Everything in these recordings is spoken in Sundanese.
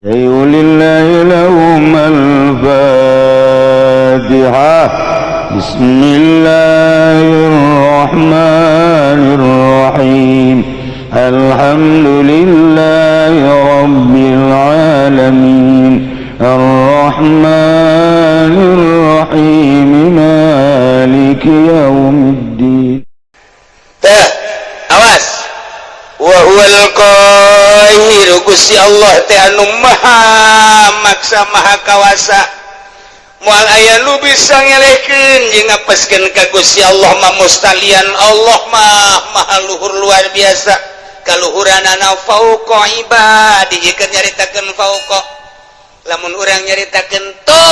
لله لهم الفاتحة بسم الله الرحمن الرحيم الحمد لله رب العالمين الرحمن الرحيم مالك يوم الدين. Awas, wa huwal qahir, Gusti Allah teh anu maha maksa maha kawasa. Moal aya nu bisa ngelehkeun jeung ngapeskeun ka Gusti Allah mah mustalian. Allah mah maha luhur luar biasa. Kaluhuranana fauqa ibadi, jika nyaritakeun fauqa. Lamun urang nyaritakeun to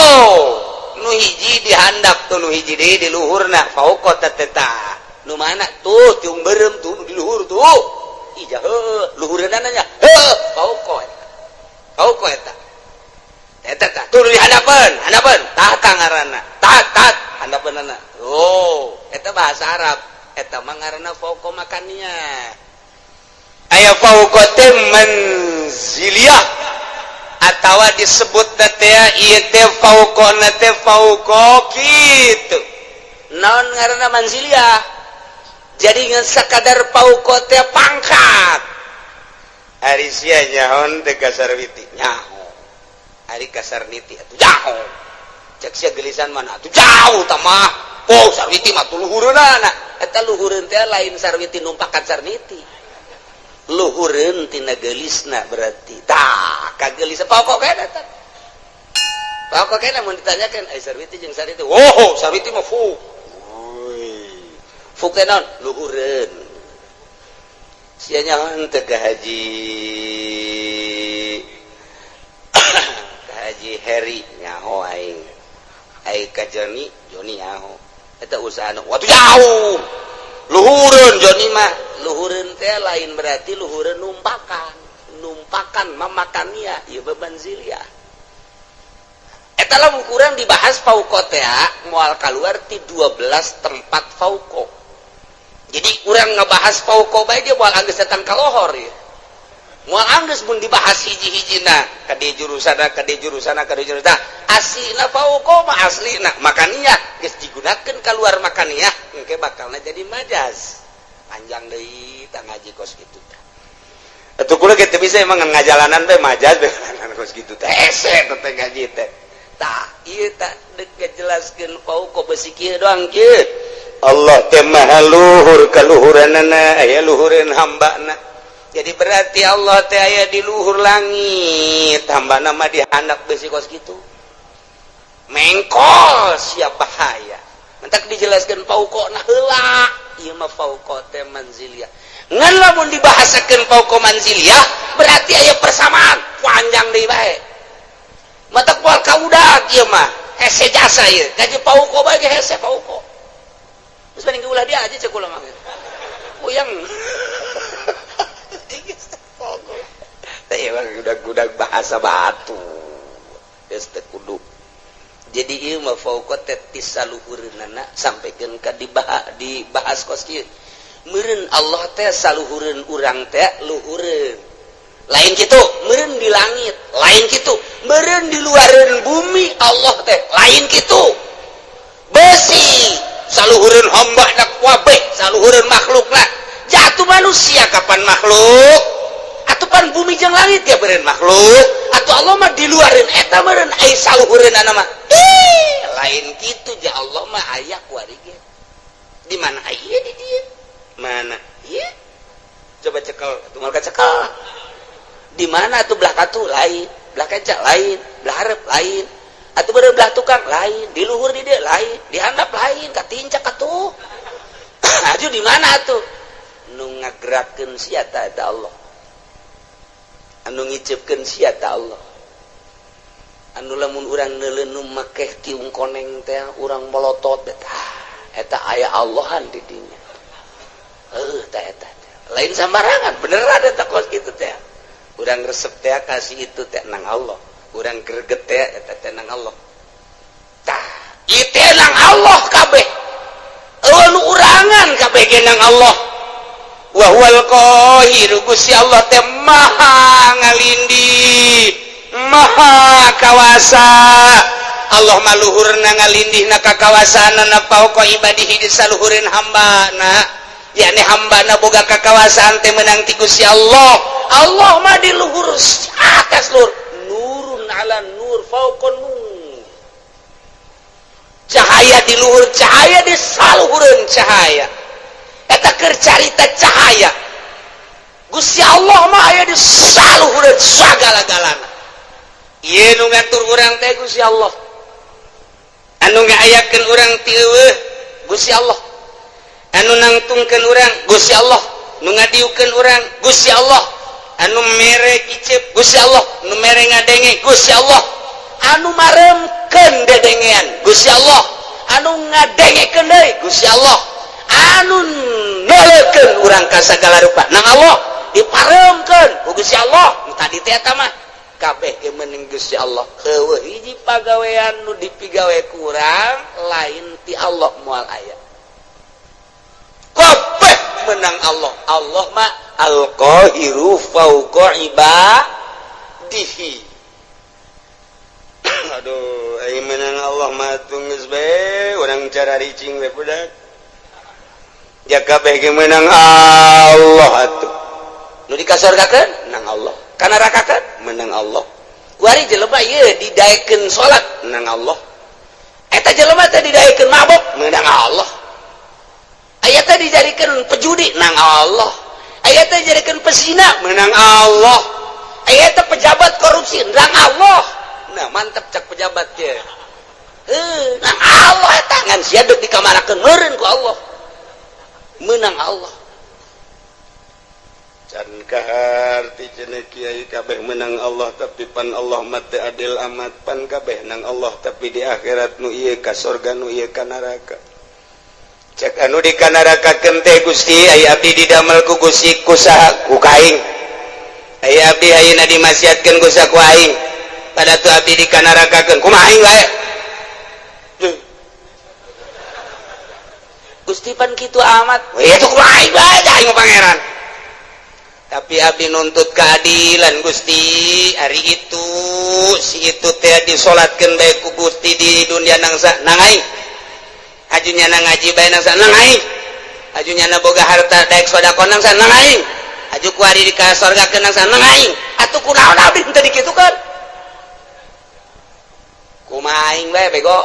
nu hiji dihandap tuh nu hiji deui di luhurna fauqa tateta. Nu mana tuh tiung berem tuh di luhur tuh ija luhureunana nya fauqa eta eta tuh di hadapan tah ngaranna tat hadapanana eta bahasa Arab eta mah ngaranna fauqa makania aya fauqa teh manziliyah atawa disebut teh ieu teh fauqana teh fauqa kitu naon ngaranna manziliyah. Jadi ngan sakadar fauqa teh pangkat. Ari sia nyaon teh kasar witi nyaho. Ari kasar niti atuh nyaho. Cek sia gelisan mana atuh jauh tah mah. Oh sarwiti mah tuh luhureunana. Eta luhureun teh lain sarwiti numpakan sarniti. Luhureun tina gelisna berarti. Tah kagelisan fauqa kana tah. Fauqa kana mun ditanyakeun ai sarwiti jeung sarwiti. Oh sarwiti mah fu. Fukenon luhureun sia nyaon teh ka haji Heri nyaho aing ka Joni nyaho eta usahana watu jauh luhureun Joni mah luhureun teh lain berarti luhureun numpakan mamakania ieu beban ziliyah eta lamun kurang dibahas fauqa teh moal kaluar ti 12 tempat fauqa. Jadi urang ngebahas fauqa bae ge moal anggeus datang ka lohor ya. Moal anggeus mun dibahas hiji-hijina ka dieu jurusana aslina fauqa mah aslina makaniyah geus digunakeun kaluar makaniyah engke bakalna jadi majaz. Panjang deui tah ngaji kos kitu tah. Atuh kula ge teu bisa emang ngajalanan teh majaz beungan kos kitu teh. Hese teh ngaji teh. Tah ieu tah deuk ngajelaskeun fauqa besi kieu doang kieu. Allah teh maha luhur kaluhuranana aya luhureun hambana. Jadi berarti Allah teh aya di luhur langit, hambana mah dihandap besi kos kitu. Mengkol sia bahaya. Mentak dijelaskeun fauqana heula, ieu mah fauqa teh manziliyah. Ngan lamun dibahasakeun fauqa manziliyah berarti aya persamaan, panjang deui bae. Matak moal kaudag ieu mah hese jasa ieu. Gaji fauqa bae ge hese fauqa. Terus banding ulah dia aja cek ulah mah. Uyang. Teh udah bahasa batu. Geus teu kudu. Jadi ieu mah fauqa teh tisaluhureunana sampikeun ka dibahas kos kieu. Meureun Allah teh saluhureun urang teh luhureun. Lain kitu, meureun di langit, lain kitu. Meureun di luareun bumi Allah teh lain kitu. Besi saluhureun hamba dak wabeh saluhureun makhlukna jatuh manusia kapan makhluk atupan bumi jeung langit ya beureun makhluk atuh Allah mah di luareun eta meureun ai saluhureunana mah lain kitu ja Allah mah aya kuari ge di mana aya di dieu mana ieu coba cekel atuh mal kacekel di mana atuh belah katu lain belah kaca lain belah hareup lain atuh bener belah tukang lain, di luhur di dia lain, di handap lain, katincak atuh. Aju di mana atuh? Nu ngagerakeun sia ta eta Allah. Anu ngicipkeun sia ta Allah. Anu lamun urang neuleuh makeh tiung koneng teh urang molotot eta aya Allahan di dinya. Tah eta. Lain sambarangan, beneran eta kos kitu teh. Urang resep teh kasih itu teh nang Allah. Urang greget teh eta teh nang Allah. Tah, ieu teh nang Allah kabeh. Anu urangan kabeh ge nang Allah. Wa huwal qahir, Gusti Allah teh maha ngalindi, maha kawasa Allah maluhurna ngalindihna ka kawasaanna pauqa ibadihi disaluhurin hambana yakni hambana boga kakawasaan teh menang ti Gusti Allah. Allah mah di luhur atas luhur nurun ala nur fauqa nur cahaya di luhur cahaya di saluhureun cahaya eta keur carita cahaya Gusti Allah mah aya di saluhureun sagala-galana ieu nu ngatur urang teh Gusti Allah anu ngaayakeun urang ti eueuh Gusti Allah anu nangtungkeun urang Gusti Allah nu ngadiukeun urang Gusti Allah anu mere icep Gusti Allah nu mere ngadenge Gusti Allah anu maremkeun dedengean Gusti Allah anu ngadengekeun deui Gusti Allah anu noleukeun urang ka sagala rupa nang Allah diparemkeun ku Gusti Allah tadi teh eta mah kabeh ge meuning Gusti Allah heueuh hiji pagawean nu dipigawe kurang lain ti Allah moal aya kabeh menang Allah. Allah mah al-qahiru fauqa ibadihi. Aduh ai menang Allah mah geus bae urang cara ricing we budak ya kabeh ge menang Allah atuh nu dikasorgakeun nang Allah kana rakakeun menang Allah kuari jelema ieu didaekeun salat menang Allah eta jelema teh didaekeun mabok menang Allah aya teh dijadikeun pejudi nang Allah aya teh dijadikeun pesina menang Allah aya teh pejabat korupsi nang Allah nah mantep cak pejabat teh nang Allah eta ngan sia deuk dikamarakeun meureun ku Allah menang Allah can kaharti cenah kiai kabeh menang Allah tapi pan Allah mah teu adil amat pan kabeh nang Allah tapi di akhirat nu ieu ka surga nu ieu ka neraka cek anu di ka nerakakeun teh Gusti aya abdi didamel ku Gusti kusaha ku kaing aya abdi ayeuna dimasiatkeun ku saku aing pada tu abdi di ka nerakakeun kumaha aing wae Gusti pan kitu amat we itu kumaha aing wae aing pangeran tapi abdi nuntut keadilan Gusti hari itu si itu teh disolatkeun bae ku Gusti di dunia nangsa nang aing ajunya nang ngaji bae nangsa nang aing ajunya na boga harta daek sedekah nangsa nang aing aju ku ari di ka sorgakeun nangsa nang aing atuh kunaon abdi teu dikitukeun kumaha aing bae bego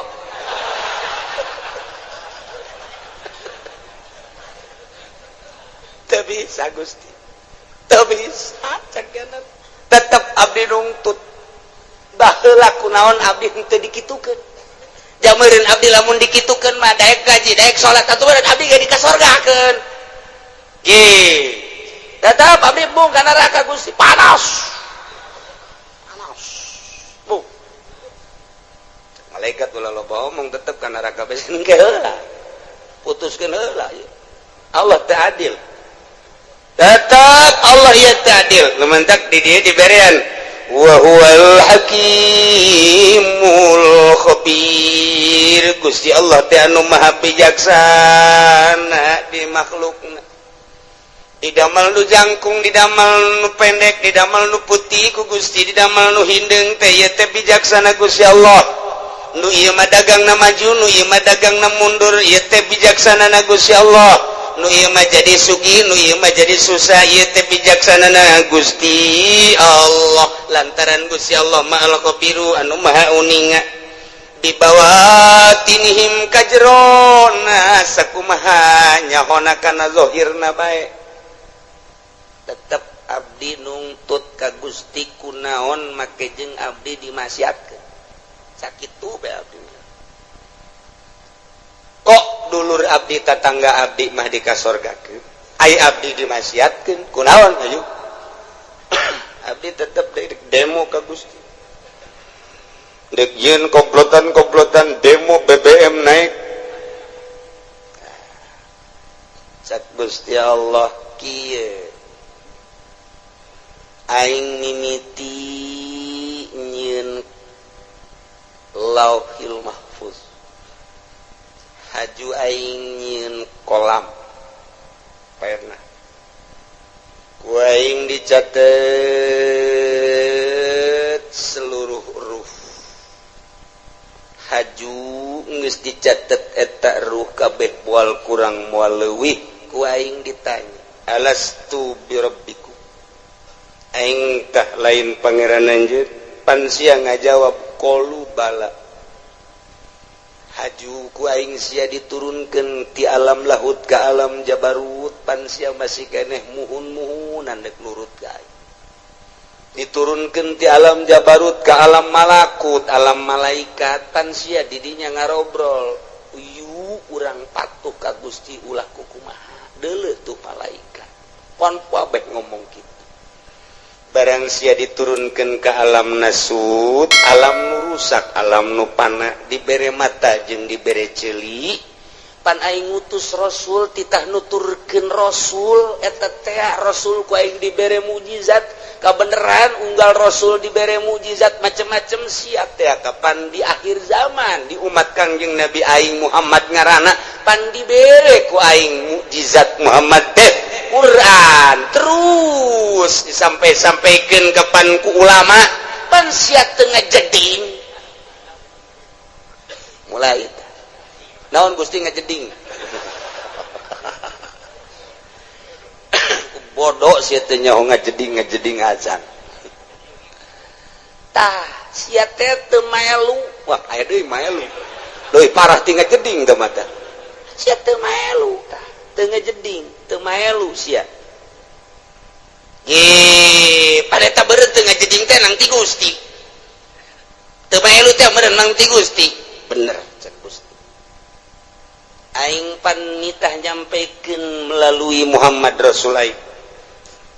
teu bisa Gusti teu bisa cagana tetep abdi nuntut baheula kunaon abdi teu dikitukeun jameureun abdi lamun dikitukeun mah daek gaji daek salat atuh abdi ge dikasorgakeun ge tetep abdi bung ka neraka Gusti panas bung malaikat ulah loba omong tetep ka neraka besen ge heula putuskeun heula Allah teu adil tetap Allah ya adil lumantak di dia diberian wa huwal hakimul khabir Gusti Allah teh anu maha bijaksana di makhlukna didamel nu jangkung didamel nu pendek didamel nu putih ku Gusti didamel nu hindeng teh ieu teh bijaksana Gusti Allah nu ieu mah dagangna maju nu ieu mah dagangna mundur ieu teh bijaksana na Gusti Allah nu ieu mah jadi sugih nu ieu mah jadi susah ieu teh bijaksanana Gusti Allah lantaran Gusti Allah ma'al khabiru anu maha uninga di bawatinihim kajrona sakumaha nyahona kana zahirna bae tetep abdi nungtut ka Gusti kunaon make jeung abdi dimasiatkeun sakitu bae abdi kok dulur abdi tetangga abdi mah dikasorgakeun ai abdi dimasiatkeun kunaon ayo abdi tetep demo ka Gusti dek yen komplotan demo BBM naik cak Gusti Allah kieu aing mimiti nyieun lauhil mahfuz haju aing nyieun kolam pernah ku aing dicatet seluruh haju geus dicatet eta ruh kabeh moal kurang moal leuwih ku aing ditanya alastu bi rabbikum aing tah lain pangeran anjeun pan sia ngajawab qalu bala haju ku aing sia diturunkeun ti alam lahut ka alam jabarut pan sia masih keneh muhun-muhunan dek nurut ka aing diturunkeun ti alam jabarut ka alam malakut alam malaikat pan sia didinya ngarobrol uyu urang patuh ka Gusti ulah kumaha deuleu tuh malaikat pon pabeh ngomong kitu barang sia diturunkeun ka alam nasut alam nu rusak alam nu pana dibere mata jeung dibere ceuli pan aing ngutus rasul titah nuturkeun rasul eta teh rasul ku aing dibere mukjizat kabeneran unggal rasul dibere mukjizat macem-macem sia teh kapan di akhir zaman di umat Kangjeng Nabi aing Muhammad ngaranna pan dibere ku aing mukjizat Muhammad teh Quran terus disampai-sampaikan kapan ku ulama pan sia teu ngajeding mulai naon Gusti ngajeding bodoh sia teh nyaho ngajeding azan tah sia teh teu melu wah aya deui melu leuwih parah ti ngajeding teh mata sia teu melu tah teu ngajeding teu melu sia pada eta beureut teu ngajeding teh nang ti Gusti teu melu teh meureun nang ti Gusti bener cek Gusti aing pan nitah nyampaikeun melalui Muhammad Rasulullah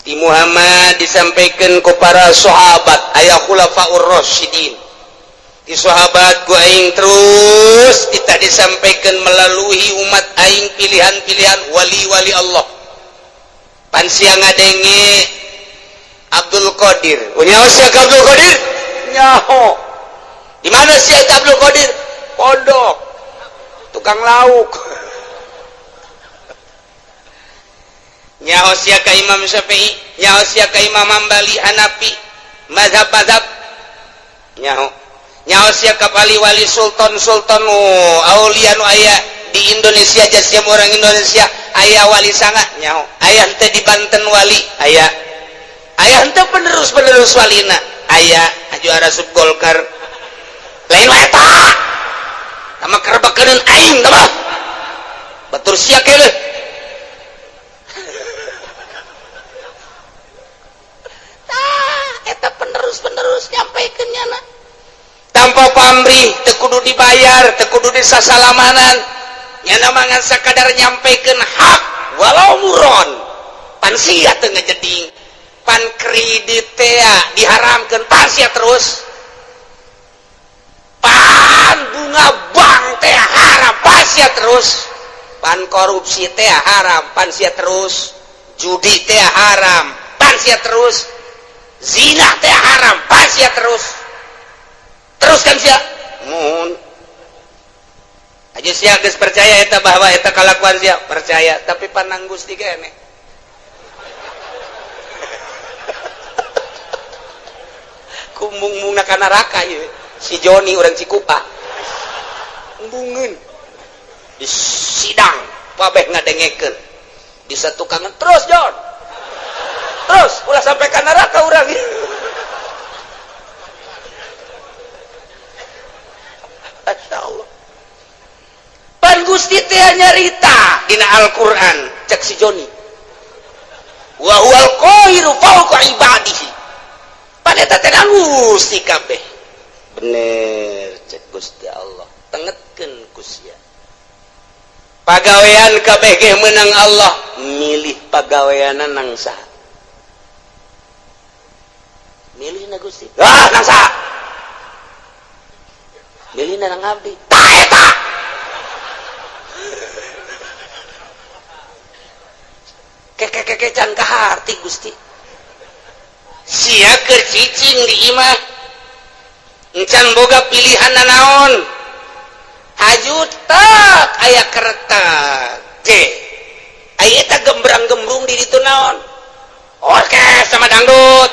di Muhammad disampaikan ku para sahabat aya khulafaur rasyidin di sahabat ku aing terus kita disampaikan melalui umat aing pilihan-pilihan wali-wali Allah pan sia ngadenge Abdul Qadir nyaho sia Abdul Qadir nyaho di mana sia Abdul Qadir pondok tukang lauk nyaho sia ka Imam Syafi'i nyaho sia ka Imam Hambali Hanafi mazhab-mazhab nyaho sia ka wali sultan aulia nu aya di Indonesia jasiem orang Indonesia aya wali sanga nyaho aya henteu di Banten wali aya henteu penerus walina aya juara sub Golkar lain wae eta sama kerebakeun aing tah batur sia keuleuh eta penerus nyampaikeun nyana tanpa pamrih teu kudu dibayar teu kudu disasalamanan nyana mangan sakadar nyampaikeun hak walau muron pan sia teu ngajeding pan kredit teh diharamkeun pan sia terus pan bunga bank teh haram pan sia terus pan korupsi teh haram pan sia terus judi teh haram pan sia terus zina teh haram pas ya teruskan sia mun aja sia geus percaya eta bahwa eta kalakuan sia percaya tapi panang Gusti keneh kumbung-mungna ka neraka ieu si Joni urang Cikupa embungeun di sidang pabeh ngadengekeun di satukangan terus Jon terus ulah sampai ke neraka urang Masya Allah pan Gusti teh nyarita dina Al-Quran cek si Joni wa huwal qahiru fawqa ibadihi pan eta teh Gusti kabeh bener cek Gusti Allah tengetkeun ku sia pagawean kabeh ge meunang Allah milih pagaweana nang saha milih na Gusti nang saha milih na nang abdi tah eta keke can kaharti Gusti sia keur cicing di imah encan boga pilihan naon hajut tak aya keretak aya eta gembrang-gembrung di ditu naon orkes sama dangdut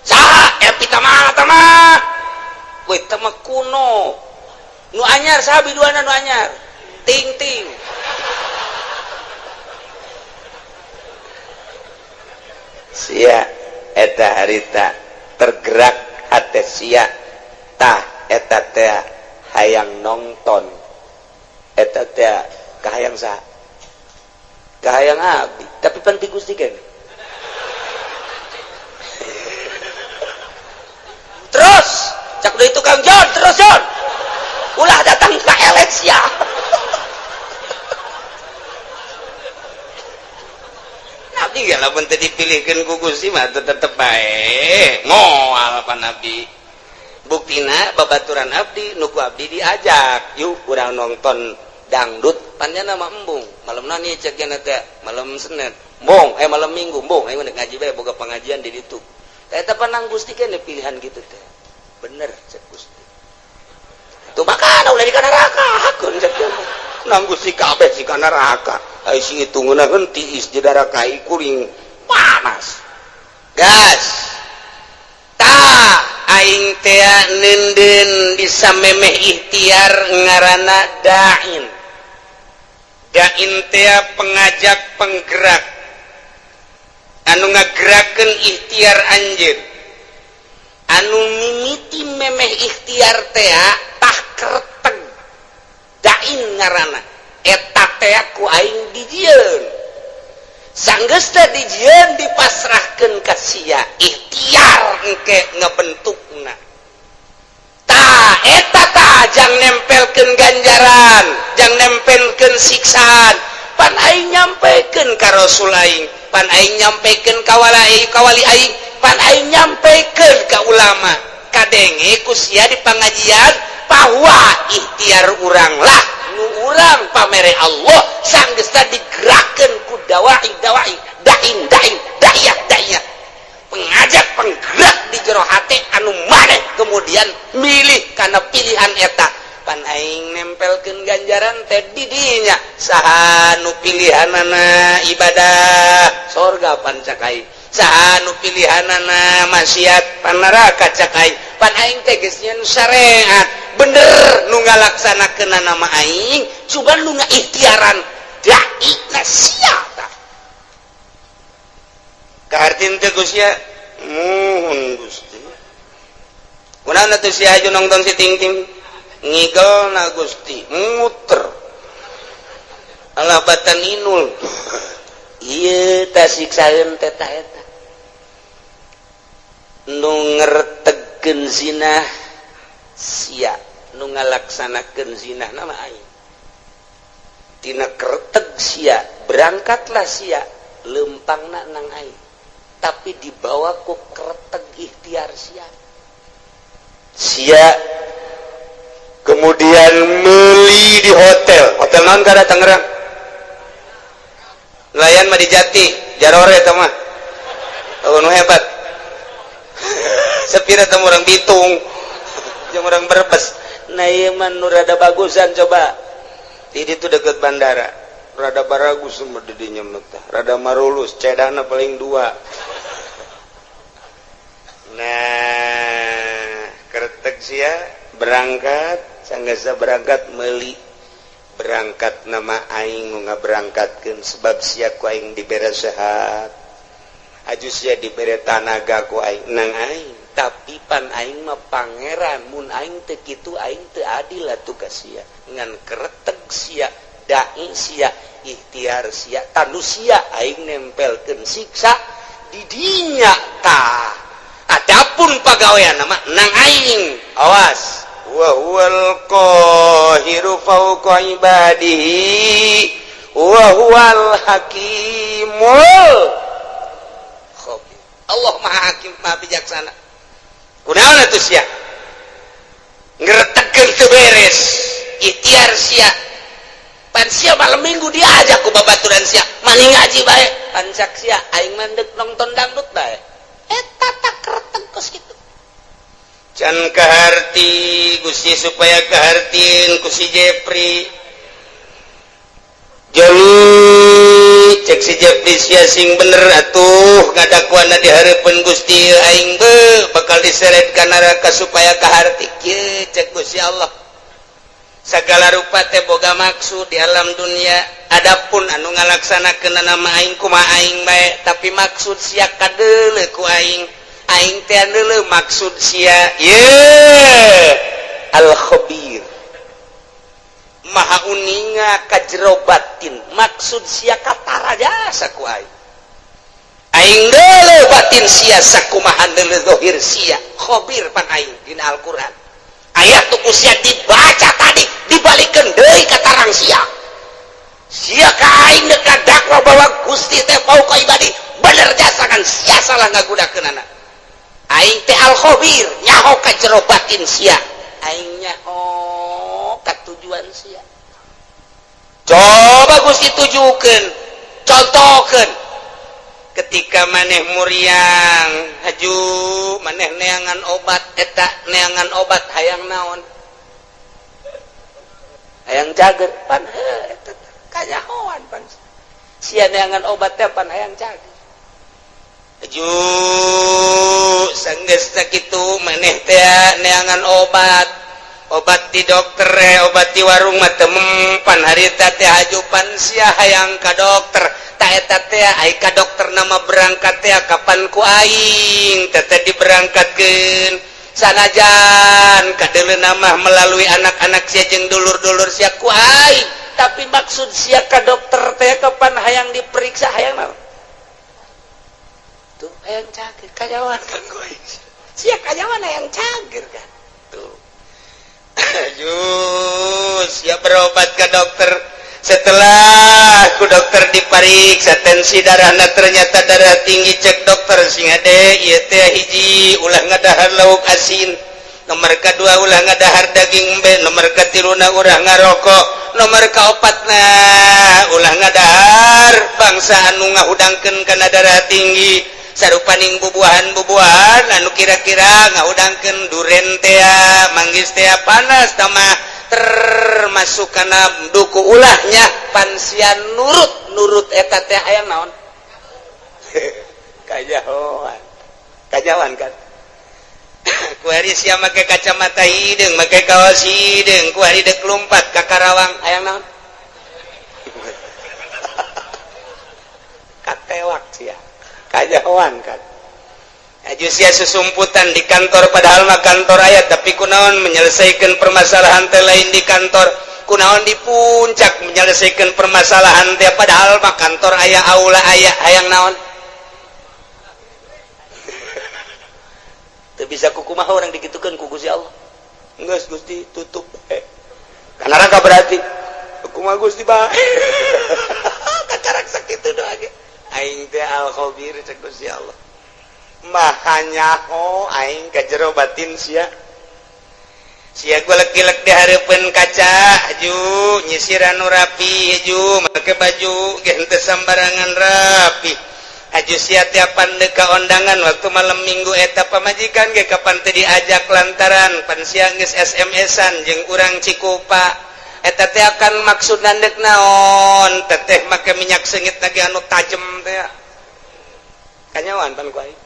saha epi tamah we teh kuno nu anyar saha biduana nu anyar ting ting sia eta harita tergerak hate sia tah eta teh hayang nonton eta teh kahayang saha kahayang abdi tapi pan ti Gusti kan terus cak deui tukang John terus John ulah datang ke eleksi ya nabi gak lamun teu dipilihkeun ku Gusti mah tetep bae moal pan abdi buktina babaturan abdi nuku abdi diajak yuk urang nonton dangdut panjana mah embung malemna nih cek teh malam Senin mbong malam Minggu mbong aing ngaji bae boga pengajian di ditu eta panang Gusti keneh pilihan gitu teh bener cek Gusti tuh makana ulah di neraka hakeun cek nang Gusti kabeh si kana neraka ai si hitungna geun tiis di neraka kuring panas gas ta aing teh nenden bisa memeh ikhtiar ngaranna dain teh pengajak penggerak anu ngagerakeun ikhtiar anjeun anu mimiti memeh ikhtiar teh tah kereteg dain ngaranna eta teh ku aing dijieun sanggeus teh dijieun dipasrahkeun ka sia ikhtiar engke ngabentukna tah eta tah jang nempelkeun ganjaran jang nempelkeun siksaan pan aing nyampekeun ka Rasul aing pan aing nyampekeun ka kawali aing pan aing nyampekeun ka ulama kadenge ku sia di pangajian bahwa ikhtiar urang lah nu urang pamere Allah sanggeus digerakkeun ku dawai dayah pengajak penggerak di jero hate anu maneh kemudian milih kana pilihan eta pan aing nempelkeun ganjaran teh di dinya saha nu pilihanana ibadah sorga pan cak aing saha nu pilihanana maksiat pan neraka cak aing pan aing teh geus nyen syariat bener nu ngalaksanakeun nama aing coba nu ngaikhtiaran dai na sia tah kahartin teh Gusti muhun Gusti kunaon atuh si aju nongton si ting ting ngigelna Gusti muter alabatan inul ieu tah siksaeun teh tah eta nu ngertegeun zinah sia nu ngalaksanakeun zinah nama aing tina kereteg sia berangkatlah sia lempangna nang aing tapi dibawa ku kereteg ikhtiar sia kemudian meuli di hotel naon kada Tangerang layan mah di Jati Jarore eta mah nu hebat sepira teh urang Bitung jeung urang Brebes nah ieu mah nu rada bagusan coba di ditu deket bandara rada baragus mah di dinya mah rada marulus cedana paling 2 nah keretek sia berangkat sanggeus berangkat meuli berangkat nama aing nu ngaberangkatkeun sebab sia ku aing dibere sehat aju sia dibere tanaga ku aing nang aing tapi pan aing mah pangeran mun aing teu kitu aing teu adil atuh ka sia ngan keretek sia dai sia ikhtiar sia tanu sia aing nempelkeun siksa di dinya tah adapun pagawean nama nang aing awas wa huwal qahiru fawqa ibadihi wa huwal hakimul khabir Allah maha hakim maha bijaksana kunaon atuh sia ngretekeun teu beres ikhtiar sia pan sia malam Minggu diajak ku babaturan sia mani ngaji bae pan cak sia aing mandek nonton dangdut bae eta tak kereteg kos kitu can kaharti Gusti supaya kahartin ku si Jepri jadi cek si Jepri sia sing bener atuh ngadakuanna di hareupeun Gusti aing bakal diseret ka neraka supaya kaharti kieu cek Gusti Allah segala rupa teh boga maksud di alam dunia. Adapun anu ngalaksanakeun nama aing kumaha aing bae, tapi maksud sia kadeuleu ku aing. Aing teh deuleu maksud sia. Al-khabir. Maha uninga ka jero batin, maksud sia katara jasa ku aing. Aing deuleu batin sia sakumaha deuleu zahir sia. Khabir pan aing dina Al-Qur'an. Ayat tuku sia dibaca tadi dibalikeun deui ka tarang sia. Sia ka aing deuk dakwa bahwa Gusti teh fauqa ibadi, bener jasa kan sia salah ngagudakeunana. Aing teh al-khabir, nyaho ka jero batin sia. Aing nyaho ka tujuan sia. Coba Gusti tujukeun, contohkeun. Ketika maneh muriang haju maneh neangan obat eta neangan obat hayang naon hayang cager pan eta kanyahoan pan sia neangan obat teh pan hayang cager haju sanggeus teh kitu maneh teh neangan obat di dokter obat di warung mah teu mempan harita teh haju pan sia hayang ka dokter. Eta teh ai ka dokter nama berangkat teh kapan ku aing teh diberangkatkeun sanajan kadeuleuna mah melalui anak-anak sia jeung dulur-dulur sia ku aing tapi maksud sia ka dokter teh kapan hayang diperiksa hayang naon tuh hayang cager kajawan kan ku aing sia kajawan hayang cager kan tuh sia berobat ka dokter. Setelah ku dokter dipariksa tensi darahna ternyata darah tinggi cek dokter sing ade ieu teh hiji ulah ngadahar lauk asin, nomor kadua ulah ngadahar daging embe, nomor katiluna ulah ngarokok, nomor kaopatna ulah ngadahar bangsa anu ngahudangkeun kana darah tinggi sarupaning bubuahan-bubuahan anu kira-kira ngahudangkeun duren teh manggis teh panas tamah termasuk kana duku ulahnya pansian nurut eta teh aya naon kajawan kan ku hari sia make kacamata hideung make kaos hideung ku hari deuk lumpat ka Karawang aya naon katewak sia kajawan kan aju sia susumputan di kantor padahal mah kantor aya tapi kunaon menyelesaikan permasalahan teh lain di kantor kunaon di puncak menyelesaikan permasalahan teh padahal mah kantor aya aula aya hayang naon teu bisa kukumaha urang digitukeun ku Gusti Allah geus Gusti tutup kana raka berarti kumaha Gusti bae kacarak sakitu doa ge aing teh al-khabir cek Gusti Allah mahanyaho aing ka jero batin sia gua lek-lek di hareupeun kaca aju nyisir anu rapi aju make baju ge henteu sambarangan rapi aju sia tiapan deuk ka ondangan waktu malam minggu eta pamajikan ge kapan teu diajak lantaran pan sia geus SMS-an jeung urang Cikupa eta teh akan maksud nandeuk naon teteh make minyak seungit lagi anu tajem teh kanyawan pan ku aing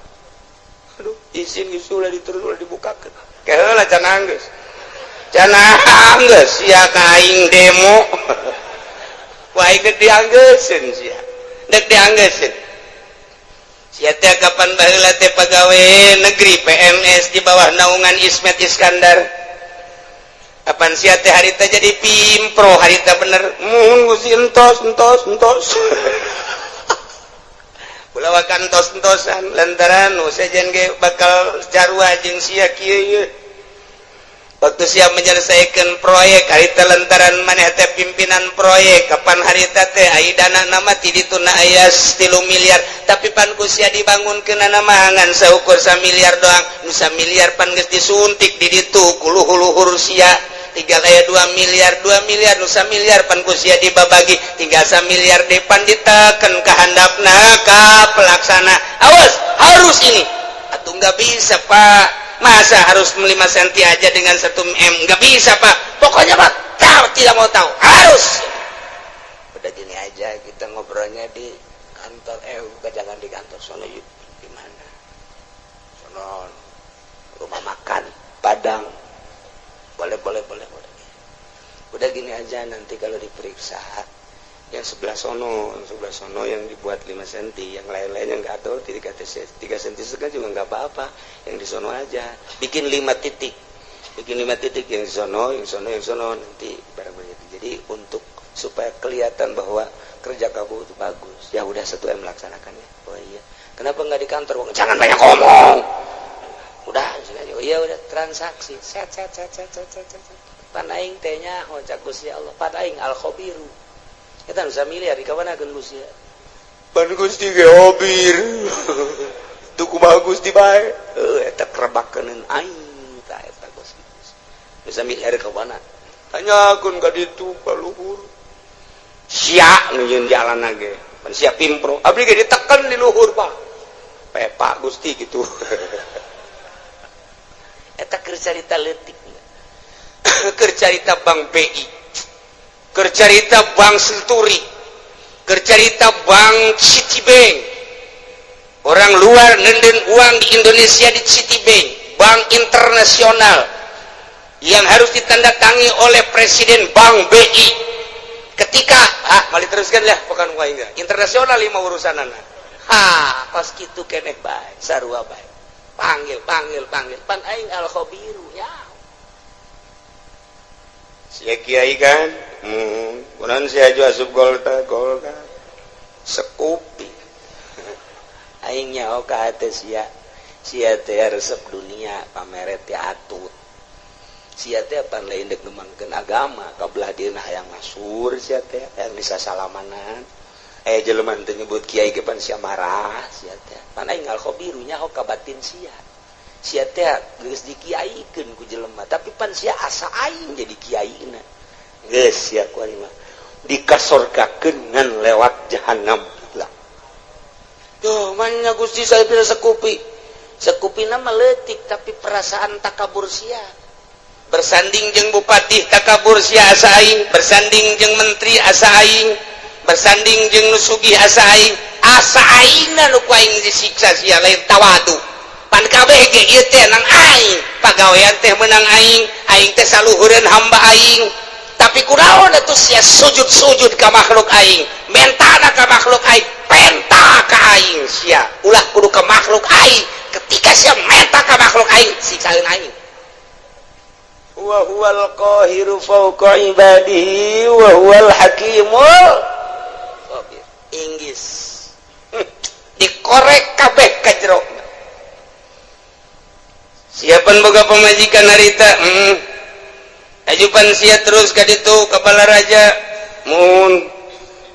aduh izin gitu ulah dituruh ulah dibukakeun keheula can anggeus sia ka aing demo ku aing geus dianggeuskeun sia deuk dianggeuskeun sia teh kapan baheula teh pagawe negeri PNS di bawah naungan Ismet Iskandar kapan sia teh harita jadi pimpro harita bener muhun Gusti entos ulah kantos-entosan lantaran sajen ge bakal jarwa jeung sia kieu waktu sia menyelesaikan proyek harita lantaran maneh teh pimpinan proyek kapan harita teh ai dana nama ti dituna aya 3 miliar tapi pan ku sia dibangunkeun mah ngan saukur 1 miliar doang nu 1 miliar pan geus disuntik di ditu ku luhur-luhur sia tinggal aya 2 miliar nu 1 miliar pan ku sia dibabagi tinggal 1 miliar depan diteken ka handapna ka pelaksana awas harus ini atuh enggak bisa Pak masa harus 5 senti aja dengan 1 M enggak bisa Pak pokoknya Pak tidak mau tahu harus udah gini aja kita ngobrolnya di kantor jangan di kantor sono yuk di mana sono rumah makan Padang boleh Udah gini aja, nanti kalau diperiksa yang sebelah sono yang dibuat 5 cm, yang lain-lainnya nggak tahu 3 cm setengah juga nggak apa-apa, yang di sono aja bikin 5 titik yang di sono nanti barang begitu. Jadi untuk supaya kelihatan bahwa kerja kamu itu bagus, ya udah 1M laksanakannya. Oh iya, kenapa nggak di kantor? Jangan banyak ngomong, udah sini aja. Oh iya, udah transaksi set pan aing tehnya hojak Gusti Allah, pan aing al khabiru. Kita bisa milih di kawan akan Gusti. Pan Gusti ge khabir. Tuh kumaha Gusti bae. Eta kerebakeun aing tah eta Gusti. Bisa milih di kawan. Tanyakeun ka ditu ka luhur. Sia nu jalan ge. Pan sia pimpro. Abdi ge diteken di luhur, Pak. Pepak Gusti gitu. Eta keur carita leutik. Keur carita Bank BI, keur carita Bank Senturi, keur carita Bank Citibank. Orang luar nenden uang di Indonesia di Citibank, bank internasional yang harus ditandatangani oleh Presiden Bank BI. Ketika mali teruskan lah bukan uang internasional 5 urusanan. Pas kitu keneh bae, sarua bae. Panggil. Pan aing al khabiru ya. Sia kiai kan, kunaon sia aju asup golka sekupi. Aing nyaho ka hate sia teh resep dunia pameret teh atut. Sia teh pan lain dek nemangkeun agama, kabelah dieuna hayang masur sia teh, hayang bisa salamanan. Jelema teh nyebut kiai ge pan sia marah sia teh. Pan aing al khabiru nyaho ka batin sia. Sia teh geus dikiaikeun ku jelema, tapi pan sia asa aing jadi kiaina. Geus sia ku ari mah dikasorkakeun ngan lewat jahanam lah. Tuh manya Gusti saya pilih sekupi. Sekupina mah leutik tapi perasaan takabur sia. Bersanding jeung bupati takabur sia asa aing, bersanding jeung menteri asa aing, bersanding jeung nu sugih asa aing. Asa aingna nu ku aing disiksa sia lain tawadu. Pan kabeh ge ieu teh nang aing, pagawean teh meunang aing teh saluhureun hamba aing. Tapi kunaon atuh sia sujud ka makhluk aing, mentana ka makhluk aing, penta ka aing sia. Ulah kudu ka makhluk aing, ketika sia menta ka makhluk aing, siksaeun aing. Wa huwal qahiru fawqa ibadihi wa huwal hakimul khabir. Inggis. Dikorek kabeh ka jero. Siapan boga pemajikan harita ajupan sia terus ka ditu kepala raja mun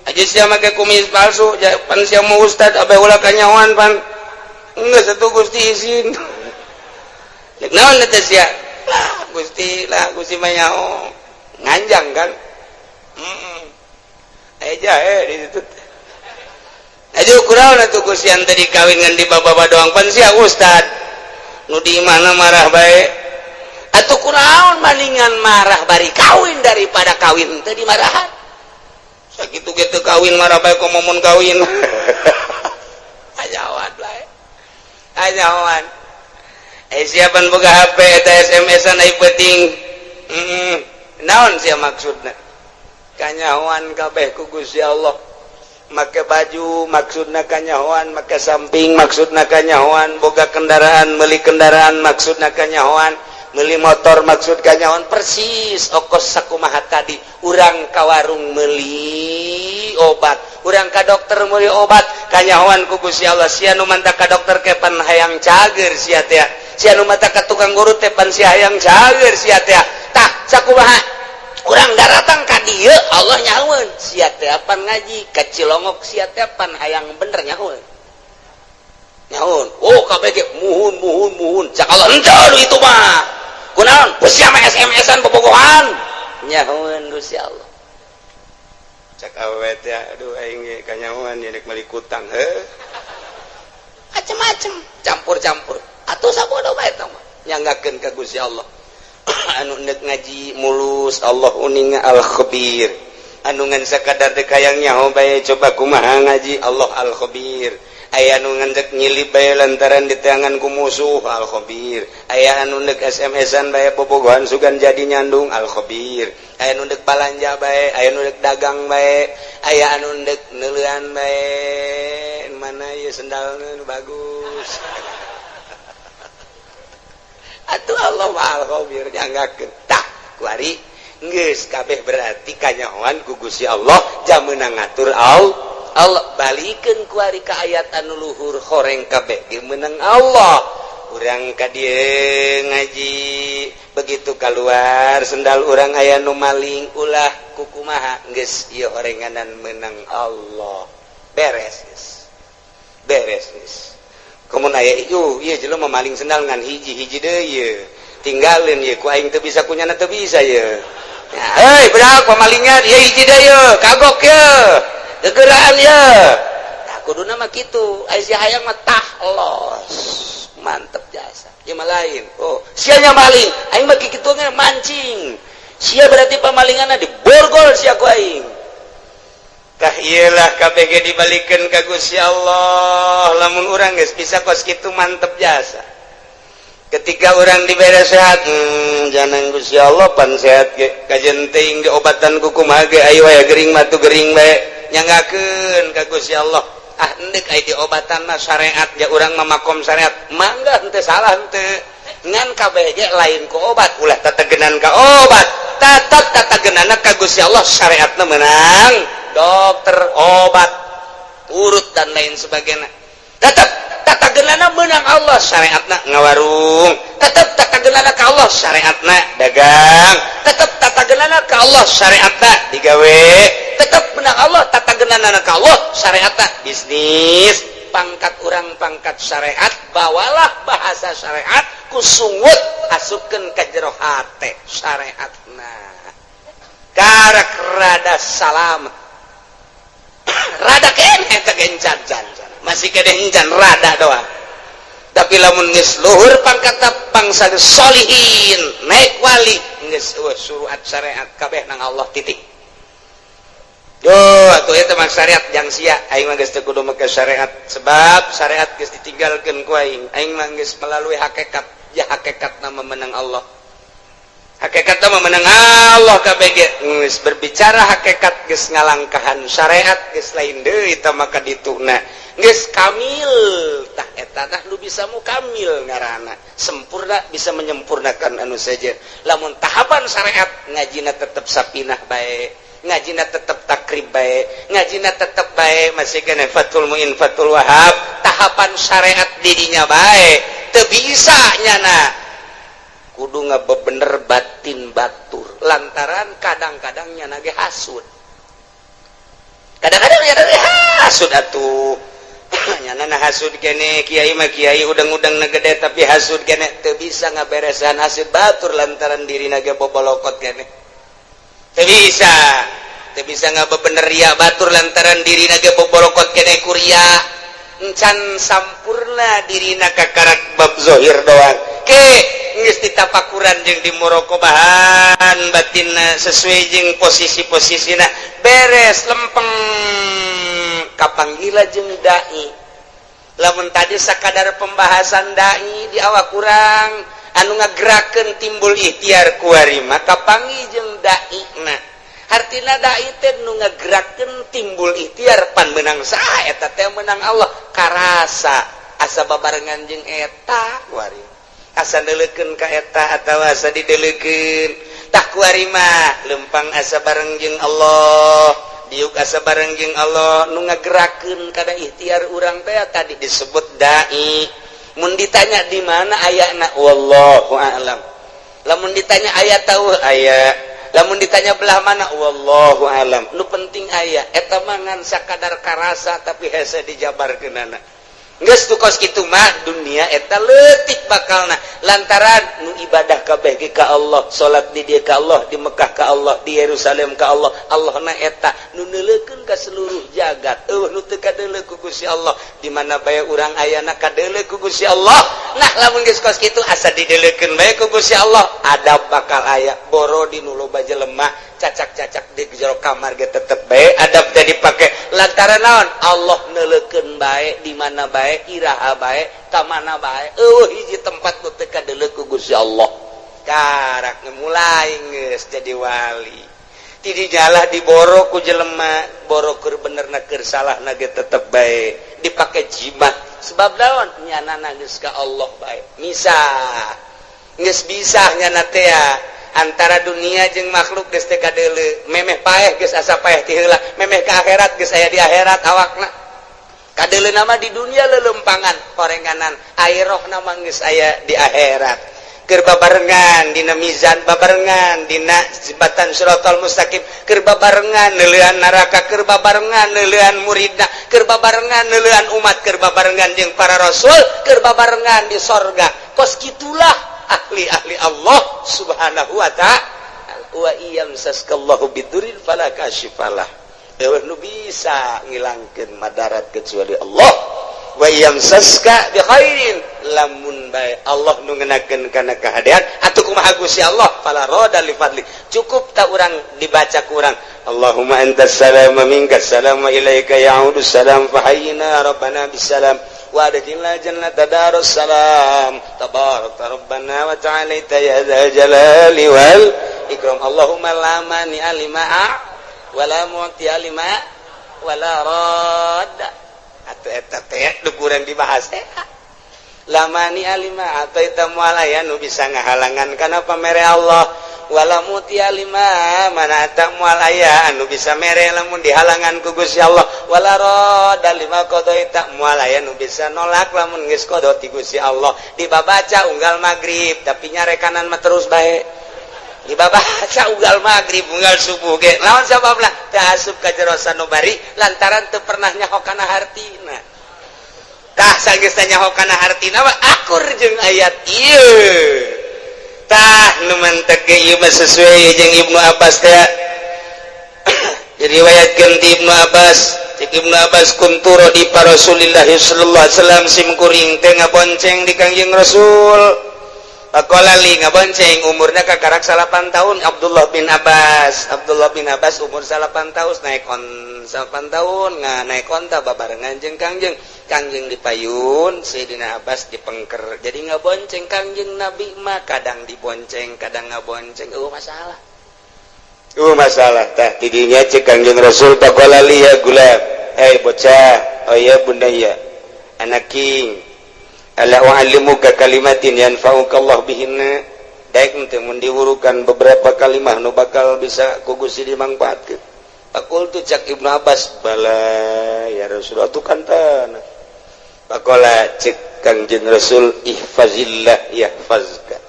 aju sia make kumis palsu pan sia mau ustad abe ulah kanyawan pan geus atuh Gusti izin lek naon eta sia Gusti mah nyaho nganjang kan jahe di situ aju kunaon atuh Gusti ante dikawin ngan di baba doang pan sia ustad nu di mana marah bae atuh kunaon maningan marah bari kawin daripada kawin teh dimarahan sakitu ge teu kawin marah bae komo mun kawin ajawan bae ajawan siapan boga HP eta SMS-an ai penting naon sia maksudna kanyahoan kabeh ku Gusti Allah make baju maksudna kanyahoan, make samping maksudna kanyahoan, boga kendaraan meuli kendaraan maksudna kanyahoan, meuli motor maksud kanyahoan, persis okos sakumaha tadi. Urang ka warung meuli obat, urang ka dokter meuli obat, kanyahoan ku Gusti Allah. Sia nu manta ka dokter ke pan hayang cager sia teh, sia nu manta ka tukang guru teh pan sia hayang cager sia teh. Tah sakumaha urang daratang ka dieu Allah nyahoeun sia teh pan ngaji ka Cilongok sia teh pan hayang bener nyahoeun oh kabeh ge muhun cak Allah henteu itu mah kunaon sia mah SMS-an bobogohan nyahoeun Gusti Allah cak awewe teh aduh aing ge kanyahoan yeuk meuli kutang macem-macem campur-campur atuh sabodo bae eta mah nyanggakeun ka Gusti Allah. Anu neuk ngaji mulus Allah uning al khabir anu ngan sakadar teh kayang nyaho bae coba kumaha ngaji Allah al khabir aya nu ngendek nyilip bae lantaran diteangan ku musuh al khabir, aya anu ndek SMS-an bae bobogohan sugan jadi nyandung al khabir, aya nu ndek balanja bae, aya nu ndek dagang bae, aya anu ndek neuleuan bae, mana ieu sendalna nu bagus. Atuh Allah al khabir nyanggakeun tah kuari geus kabeh berarti kanyahoan ku Gusti Allah jameuna ngatur Allah balikeun kuari ka ayat anu luhur horeng kabeh ge meunang Allah. Urang ka dieu ngaji begitu keluar sendal urang aya nu maling ulah kukumaha geus ieu horenganan meunang Allah. Beres geus. Beres geus. Komun aya ieu jelema maling sendal ngan hiji-hiji deui ieu. Tinggalin ieu ku aing teu bisa kunyana teu bisa ieu. Hei budak pamalingan ieu hiji deui ieu, kagok ieu. Gegeraan ieu. Tah kuduna mah kitu, aya si hayang mah tah los. Mantep jasa. Ieu mah lain. Oh, sia nya maling, aing mah kitu ge mancing. Sia berarti pamalinganna diborgol sia ku aing. Tah iyalah kabeh ge dibalikeun ka Gusti Allah. Lamun urang geus bisa kos kitu mantep jasa. Ketika orang dibere sehat, jangan Gusti Allah pan sehat ge kajen teuing diobatan ku kumaha ge ayo aya gering mah tu gering bae nyanggakeun ka Gusti Allah. Ah endek aya diobatan mah syariat ja urang mah makom syariat. Mangga henteu salah henteu. Ngan kabeh ge lain ku obat ulah tatagenan ka obat. Tetep tatagenana ka Gusti Allah syariatna meunang dokter obat urut dan lain sebagainya. Tetep tatagenana meunang Allah syariatna ngawarung, tetep tatagenana ka Allah syariatna dagang, tetep tatagenana ka Allah syariatna digawe, tetep meunang Allah tatagenana ka Allah syariatna bisnis. Pangkat urang pangkat syariat, bawalah bahasa syariat kusungut asupkeun ka jero hate syariatna. Karak rada salamet. Rada keneh teh gencan masih kade encan rada doang. Tapi lamun geus luhur pangkatna bangsa solihin naik wali geus suruhat syariat kabeh nang Allah titik. Yo atuh eta mah syariat jang sia aing mah geus teu kudu make syariat sebab syariat geus ditinggalkeun ku aing. Aing mah geus melalui hakikat ya hakikatna memenang Allah. Hakikatna memenang Allah kabeh ge geus berbicara hakikat geus ngalangkahan syariat geus lain deui tah maka dituna geus kamil tah eta tah nu bisa mukamil ngaranna sempurna bisa menyempurnakan anu saja. Lamun tahapan syariat ngajina tetep sapinah bae, ngajina tetep takrib bae, ngajina tetep bae masih kana Fathul Muin Fathul Wahab tahapan syariat didinya bae teu bisa nyana kudu ngabebener batin batur lantaran kadang-kadang nyana ge hasud. Kadang-kadang nyana ge hasud atuh. Nyana hasud kene kiai mah kiai udang-udang na gede tapi hasud kene teu bisa ngaberesan hasud batur lantaran dirina ge bobolokot kene. Teu bisa. Teu bisa ngabebener ria batur lantaran dirina ge bobolokot kene kuria. Encan sampurna dirina kakarak bab zahir doang. Ke geus ditapakuran jeung dimorokobahan batinna sesuai jeung posisi-posisina beres lempeng kapanggila jeung dai. Lamun tadi sakadar pembahasan dai di awak kurang anu ngagerakeun timbul ikhtiar kuari mah kapangi jeung daina. Artina dai teh nu ngagerakeun timbul ikhtiar pan meunang saha eta teh meunang Allah karasa asa babarengan jeung eta kuari. Asa neuleukeun ka eta atawa asa dideuleukeun tah kuari mah lempang asa bareng jeung Allah diuk asa bareng jeung Allah nu ngagerakeun kada ikhtiar urang teh tadi disebut dai. Mun ditanya di mana ayana wallahu a'lam. Lamun ditanya aya tahu aya, lamun ditanya belah mana wallahu a'lam. Nu penting aya eta mah ngan sakadar karasa tapi hese dijabarkeunana. Geus tukos kitu mah dunia eta leutik bakalna lantaran nu ibadah kabeh ge ka Allah, salat di dieu ka Allah, di Mekah ka Allah, di Yerusalem ka Allah. Allahna eta nu neuleukeun ka seluruh jagat. Nu teu kadeuleu ku Gusti Allah, di mana bae urang ayana kadeuleu ku Gusti Allah. Nah, lamun geus kos kitu asa dideuleukeun bae ku Gusti Allah, adab bakal aya. Boro di nu loba jelema cacak-cacak di jero kamar ge tetep bae adab teh dipake. lantaran naon Allah neulekeun bae di mana bae iraha bae ka mana bae hiji tempat nu teu kadeuleuk ku Gusti Allah karak mulai geus jadi wali ti dijalah diboro ku jelema boro keur benerna keur salahna ge tetep bae dipake jimat sebab naon nyanana geus ka Allah bae misah geus bisa nyana teh antara dunia jeung makhluk geus teu kadeuleu memeh paeh geus asa paeh ti heula memeh ka akhirat geus aya di akhirat awakna kadeuleuna mah di dunia leulempangan horenganan airohna mah geus aya di akhirat keur babarengan dina mizan babarengan dina jembatan siratal mustaqim keur babarengan neuleuan neraka keur babarengan neuleuan muridna keur babarengan neuleuan umat keur babarengan jeung para rasul keur babarengan di sorga kos kitulah ahli-ahli Allah subhanahu wa ta'ala wa iyam saskallahu bidurin fala kashifalah eueuh nu bisa ngilangkeun madarat kecuali Allah wa yamsaska bi khairin lamun bae Allah nu ngeunakeun kana kahadean atuh kumaha Gusti Allah fala rada li fadli cukup ta urang dibaca ku urang Allahumma antas salam wa minkas salam wa ilaika ya'udu salam fa hayyina rabbana bisalam wa adkhilna jannata darus salam tabarakta rabbana wa ta'alaita ya dzal jalali wal ikram Allahumma la mani alima wa la mu'ti alima wa la radda atau eta teh nu kurang dibahas lamani alima atau eta mualaya nu bisa ngahalangan kana pamere Allah wala muti alima mana eta mualaya anu bisa mere lamun dihalangan ku Gusti Allah wala rada lima qada eta mualaya nu bisa nolak lamun geus qada ti Gusti Allah dibabaca unggal magrib tapi nyarekanan mah terus bae dibabaca unggal magrib unggal subuh ge lawan sababna teu asup ka jero sanubari lantaran teu pernah nyaho kana hartina tah sageus nyaho kana hartina mah akur jeung ayat ieu tah nu mentek ge ieu mah sesuai jeung Ibnu Abbas teh diriwayatkeun ti Ibnu Abbas cek Ibnu Abbas kuntu di Rasulillah sallallahu alaihi wasallam sim kuring teh ngabonceng di Kangjeng Rasul Pakola li ngabonceng umurna kakarak 8 tahun Abdullah bin Abbas umur 8 tahun naik on 8 tahun naik onta babarengan jeung Kangjeng dipayun Sayyidina Abbas dipengker jadi ngabonceng Kangjeng Nabi mah kadang dibonceng kadang ngabonceng masalah tah tidinya cek Kangjeng Rasul pakola li ya gulam bocah oh ya bunda ya anak king ala wa'allimuka kalimatin yanfa'uka Allah bihinna daek teh mun diwurukan beberapa kalimat nu bakal bisa ku Gusti dimangpaatkeun pakul tu cak Ibnu Abbas bala ya Rasul atuh kantana pakola cek Kangjeng Rasul ihfazillah yahfazka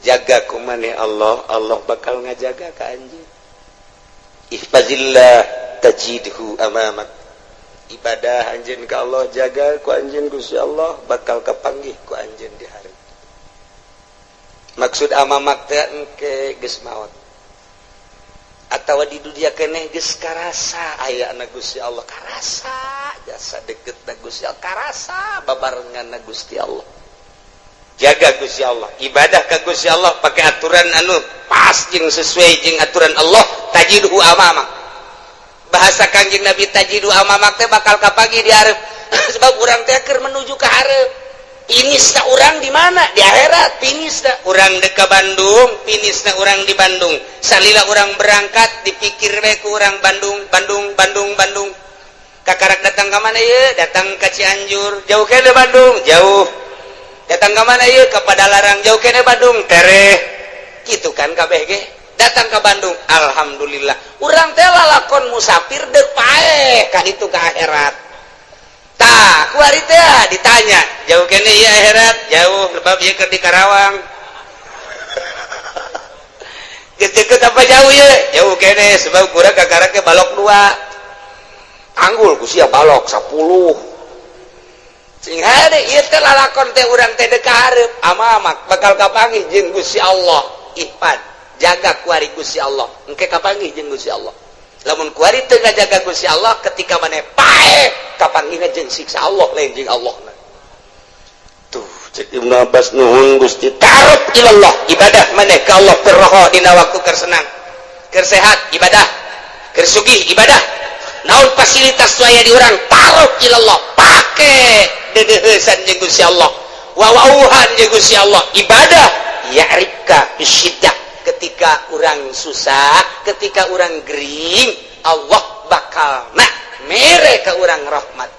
jaga ku maneh Allah bakal ngajaga ka anjeun ihfazillah tajidhu amamak ibadah anjeun ka Allah jaga ku anjeun Gusti Allah bakal kapanggih ku anjeun di hari maksud amamak teh engke geus maot atawa di dunia keneh geus karasa aya na Gusti Allah karasa jasa deket na Gusti Allah karasa babarengan na Gusti Allah jaga Gusti Allah ibadah ka Gusti Allah pakai aturan anu pas jeung sesuai jeung aturan Allah tajidhu amamak bahasa Kangjeng Nabi tajidu amamak teh bakal kapagi di hareup sebab urang teh keur menuju ka hareup finisna urang di mana di akhirat finisna urang dek ka Bandung finisna urang di Bandung salila urang berangkat dipikir we ku urang Bandung kakarak datang ka mana ieu datang ka Cianjur jauh kene Bandung jauh datang ka mana ieu ka Padalarang jauh kene Bandung tereh kitu kan kabeh ge datang ke Bandung alhamdulillah urang teh lalakon musafir deuk paeh ka ditu ka akhirat tah ku ari teh ditanya jauh kene ieu akhirat jauh sebab ieu keur di Karawang geus deukeut apa jauh ieu jauh kene sebab kurang kakarak ke balok 2 anggul ku sia balok 10 sing hade ieu teh lalakon teh urang teh deuk ka hareup amamak bakal kapanggih jeung Gusti Allah ihfad jaga kuari Gusti Allah engke kapanggih jeung Gusti Allah lamun kuari teu ngajaga Gusti Allah ketika maneh paeh kapanggihna jeung siksa Allah lain jeung Allahna tuh cek Ibnu Abbas nuhun Gusti ta'aruf ilallah ibadah maneh ka Allah terroho dina waktu keur senang keur sehat ibadah keur sugih ibadah naon fasilitas aya di urang taruh ilallah pake dedeuheusan jeung Gusti Allah wawauhan jeung Gusti Allah ibadah ya'rifka bisyiddah ketika urang susah ketika urang gering Allah bakal mere ka urang rahmat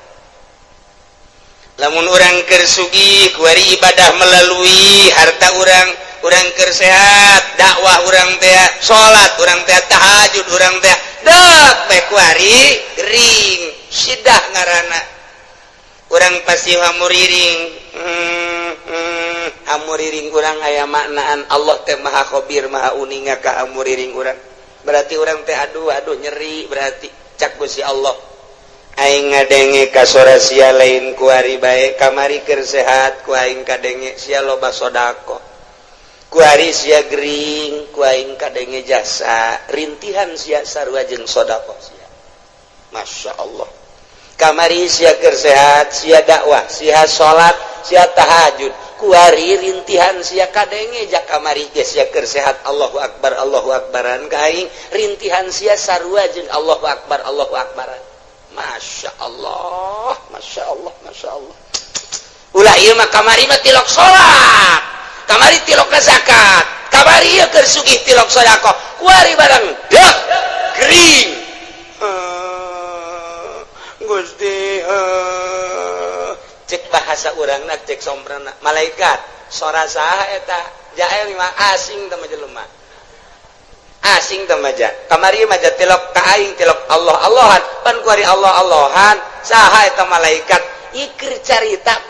lamun urang keur sugih kuari ibadah melalui harta urang keur sehat dakwah urang teh salat urang teh tahajud urang teh dak bae kuari gering sidah ngaranna urang pasti hamuriring hamuriring urang aya maknaan Allah teh maha khabir maha uninga ka hamuriring urang berarti urang teh aduh nyeri berarti cak Gusti Allah aing ngadenge ka sora sia lain kuari bae kamari keur sehat ku aing kadenge sia loba sedekah kuari sia gering ku aing kadenge jasa rintihan sia sarua jeung sedekah sia Masya Allah kamari sia keur sehat sia dakwah sia salat sia tahajud kuari rintihan sia kadenge jak kamari ge sia keur sehat Allahu akbaran ka aing rintihan sia sarua jeung Allahu akbaran Masya Allah ulah ieu mah kamari mah tilok salat kamari tilok zakat kamari ieu keur sugih tilok sedekah kuari barang dah gering Gusti cek bahasa urangna cek sombrana malaikat sora saha eta jael mah asing teh jelema asing temaja kamari maja tilok ka aing tilok Allahan pan kuari Allahan saha eta malaikat ikir carita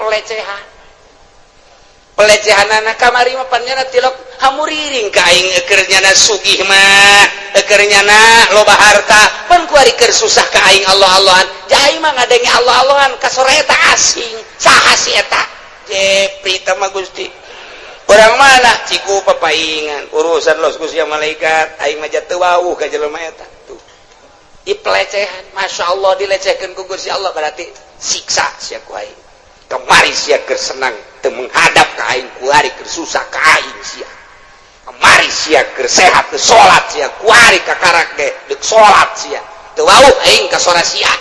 pelecehanana kamari mah pan nyana tilok hamuriring ka aing keur nyana sugih mah keur nyana loba harta pan kuari keur susah ka aing Allahan jai mah ngadenge Allahan ka sora eta asing saha si eta jepri teh mah Gusti orang mana ciku papaingan urusan los kusia malaikat aing mah teu wauh ka jelema eta tuh pelecehan Masya Allah dilecehkeun ku Gusti Allah berarti siksa sia ku aing kemari sia keur senang teu menghadap ka aing kuari keur susah ka aing sia kemari sia keur sehat teu salat sia kuari ka karak ge deuk salat sia teu wauh aing ka sora sia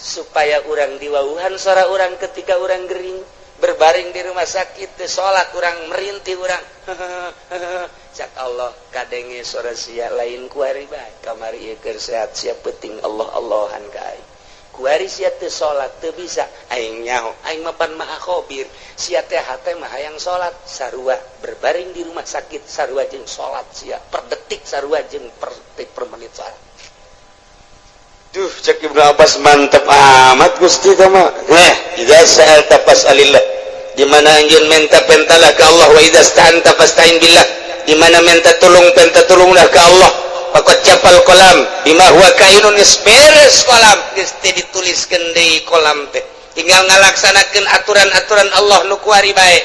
supaya urang diwauhan sora urang ketika urang gering berbaring di rumah sakit sholat kurang merintih kurang cak Allah kadenge sora sia lain kuari bae kamari ieu keur sehat sia penting Allahan ka aing kuari sia teu sholat teu bisa aing nyaho aing mah pan maha khabir sia teh hate mah hayang sholat sarua berbaring di rumah sakit sarua jeung sholat sia per detik sarua jeung per detik per menit sholat duh cek Ibnu Abbas mantep amat Gusti teh mah idza sa'alta fas'alillah di mana anjeun minta pentalah ke Allah wa idza sta'anta fasta'in billah di mana minta tolonglah ke Allah faqad capal qalam bima huwa kainun isberes qalam geus teh dituliskeun deui qalam teh tinggal ngalaksanakeun aturan-aturan Allah nu kuari bae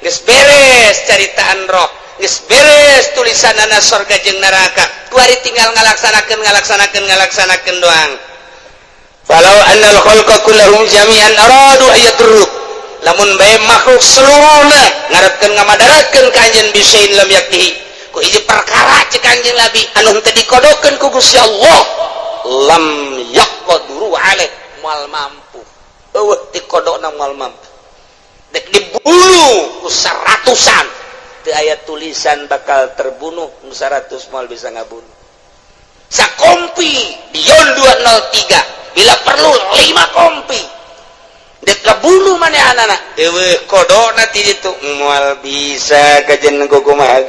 geus beres caritaan roh geus beres tulisanana surga jeung neraka kuari tinggal ngalaksanakeun doang falau annal khalqa kullahum jami'an aradu ayatruk lamun bae makhluk seluruhna ngarepkeun ngamadarakeun ka anjeun bisain lam yaktihi ku hiji perkara cek anjeun labi anu teu dikodokeun ku Gusti Allah lam yaqduru alaih moal mampu eueuh dikodokna moal mampu dek dibunuh ku saratusan teu aya tulisan bakal terbunuh nu 100 moal bisa ngabunuh sakompi dion 203 bila perlu 5 kompi dek kabunuh manehanana eueuh kodona ti ditu moal bisa kajen kumaha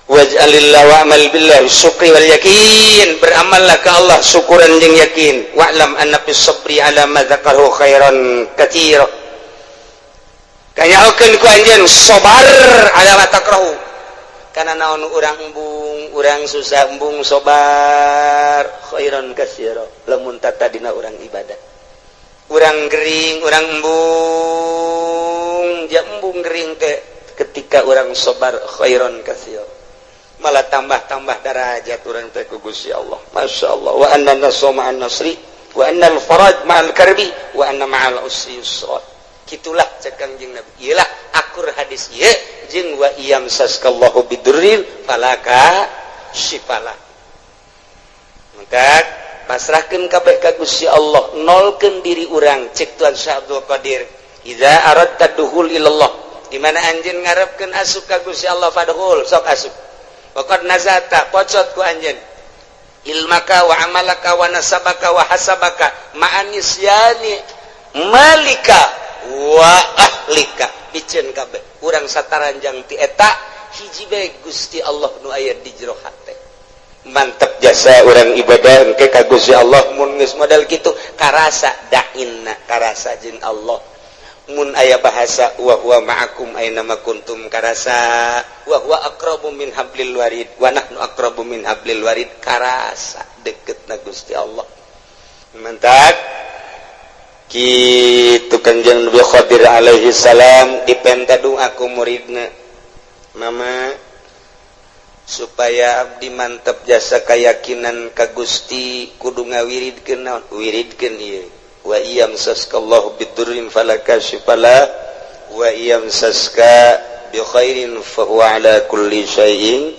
waj'alillah wa'mal billah syukri wal yakin beramallah ka Allah syukuran jeung yakin wa'lam anna fis sabri ala ma dzakarahu khairan katsira kanyaokeun ku anjeun sabar ala ma takrahu kana naon urang embung urang susah embung sabar khairan katsira lamun tata dina urang ibadah urang gering urang embung ja embung gering teh ketika urang sabar khairan katsira malah tambah-tambah derajat urang teh ku Gusti Allah Masya Allah wa anna nasra ma'an nasri wa anna al-faraj ma'al karbi wa anna ma'al usri yusra kitulah cek Kangjeng Nabi iyalah akur hadis ieu jeung wa iyam saskallahu bidurril falaka syifala maka pasrahkeun kabeh ka Gusti Allah, nolkeun diri urang cek Tuan Syekh Abdul Qadir. Idza aradta dukhul ilallah, di mana anjeun ngarepkeun asup ka Gusti Allah fadkhul, sok asup. Waqad nazata pocot ku anjeun ilmaka wa amalaka wa nasabaka wa hasabaka ma'anisyani malika wa ahlika biceun kabeh urang sataranjang ti eta hiji bae Gusti Allah nu aya di jero hate. Mantap jasa urang ibadah engke ka Gusti Allah mun geus modal kitu karasa dainna karasa jeung Allah. Mun aya bahasa wa huwa ma'akum aina ma kuntum karasa wa huwa aqrabu min hablil warid wa nahnu aqrabu min hablil warid karasa deketna Gusti Allah. Mantap kitu Kanjeng Nabi Khadir alaihi salam dipenta doa ku muridna mama supaya abdi mantap jasa keyakinan ka Gusti kudu ngawiridkeun naon wiridkeun ieu wa iyam saskallahu bidurrin falakashifala wa iyam saska bi khairin fa huwa ala kulli syai'in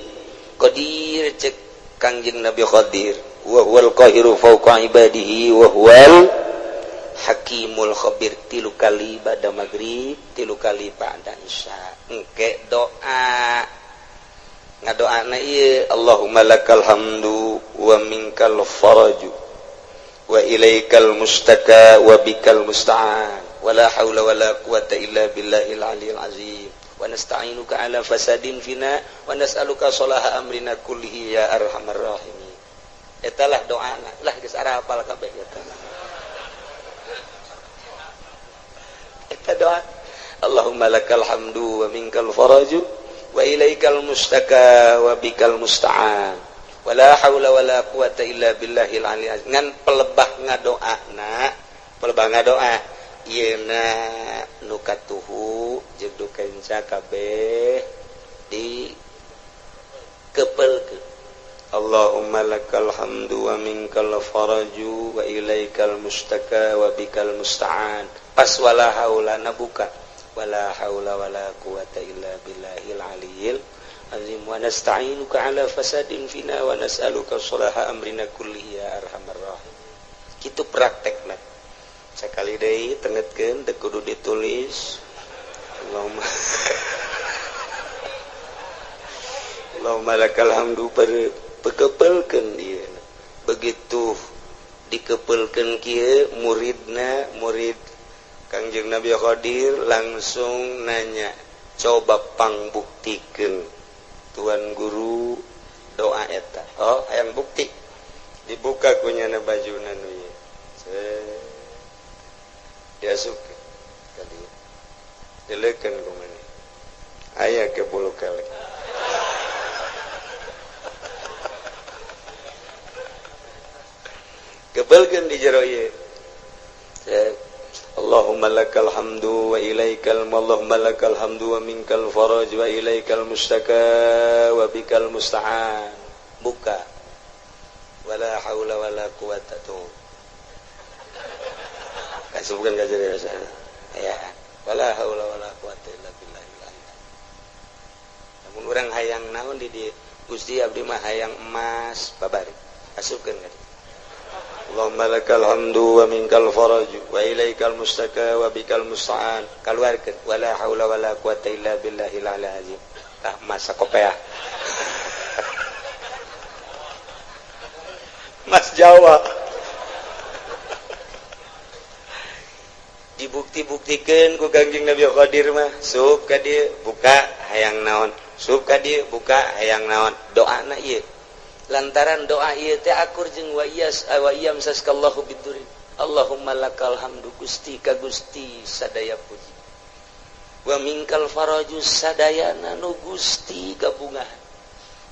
qadir cek Kanjeng Nabi Khadir wa huwal qahiru fawqa ibadihi wa huwal hakimul khabir. Tilu kali ba'da maghrib, tilu kali ba'da isya engke doa ngadoana ieu Allahumma lakal hamdu wa minkal faraju wa ilaikal mustaka wa bikal musta'an wa la haula wa la quwata illa billahil aliyil azim wa nasta'inuka ala fasadin fina wa nas'aluka salaha amrina kullihi ya arhamar rahimin. Eta lah doana lah geus ara hafal kabeh eta. Eta doa Allahumma lakal hamdu wa minkal faraju wa ilaikal mustaka wa bikal musta'an wala haula wala quwata illa billahil aliyil azim. Ngan pelebah ngadoa yeuna nu katuhu jeung nu kenca kabeh di kepelkeun. Allahumma lakal hamdu wa minkal faraju wa ilaikal mustaka wa bikal musta'an. Pas wala haula nabuka wala haula wala quwata illa billahil aliyil azim wa nasta'inuka ala fasadin fina wa nas'aluka salaha amrina kullihi ya arhamar rahim. Kitu praktekna sakali deui tengetkeun teu kudu ditulis. Allahumma lakal hamdu pekepelkeun ieu. Begitu dikepelkeun kieu murid Kangjeng Nabi Khadir langsung nanya, coba pangbuktikeun Tuan Guru doa eta. Oh, hayang bukti. Dibuka kunyana bajuna nu ieu. Diasup ka dieu. Dileukeun ku maneh. Aya ke 10 kali. Kebelkeun di jero ieu. Allahumma lakal hamdu wa ilaikal Allahumma lakal hamdu wa minkal faraj wa ilaikal mustaka wa bikal musta'an. Buka wala haula wala quwata tuh kasubkan kajari rasana ya wala haula wala quwata illa billahil aliyil. Namun urang hayang naon di Gusti abdi mah hayang emas babari asupkeun ka dieu. Allahumma lakal hamdu wa minkal faraj wa ilaikal mustaka wa bikal musta'an. Kaluarkeun wala haula wala quwata illa billahil aliyil azim. Tah mas sakopeah. Mas Jawa. Dibukti-buktikeun ku Kangjeng Nabi Khadir mah sup ka dieu buka hayang naon, sup ka dieu buka hayang naon. Doana ieu lantaran doa ieu teh akur jeung wa iyam saskallahu bidurin. Allahumma lakal hamdu Gusti ka Gusti sadaya puji. Wa minkal faraju sadayana nu Gusti gabungahan.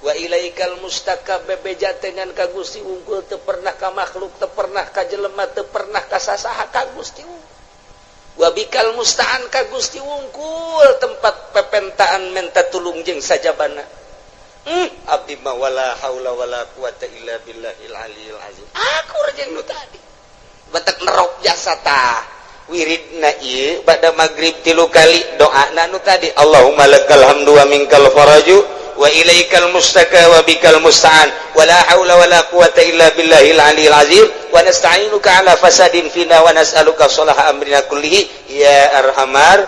Wa ilaikal mustaka bebeja dengan ka Gusti unggul teu pernah ka makhluk, teu pernah ka jelema, teu pernah ka sasaha ka Gusti. Wa bikal musta'an ka Gusti unggul tempat pepentaan menta tulung jeung sajabana. Abdi ma wala haula wala quwata illa billahil aliyil azim. Akur jeung nu tadi. Batak nerok jasa tah. Wiridna ieu bada magrib 3 kali doana nu tadi Allahumma lakal hamdu wa minkal faraju wa wa ilaikal mustaka wa bikal musta'an wa la haula wa la quwata illa billahil aliyil azim wa nasta'inuka ala fasadin fina wa nas'aluka salaha amrina kullihi ya arhamar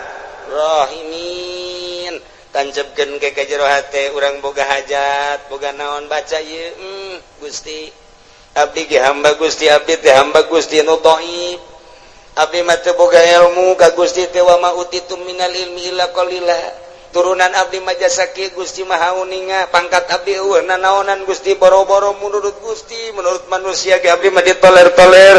rahimin. Tancapkeun ke jero hate urang boga hajat boga naon baca ieu Gusti abdi ge hamba Gusti abdi teh hamba Gusti nu dhaif abdi mah teu boga ilmu ka Gusti teh wa ma utitum minal ilmi illa qalila turunan abdi mah jasa kieu Gusti mah hauninga pangkat abdi eueuh nanaonan Gusti boro-boro menurut Gusti menurut manusia ge abdi mah ditoler-toler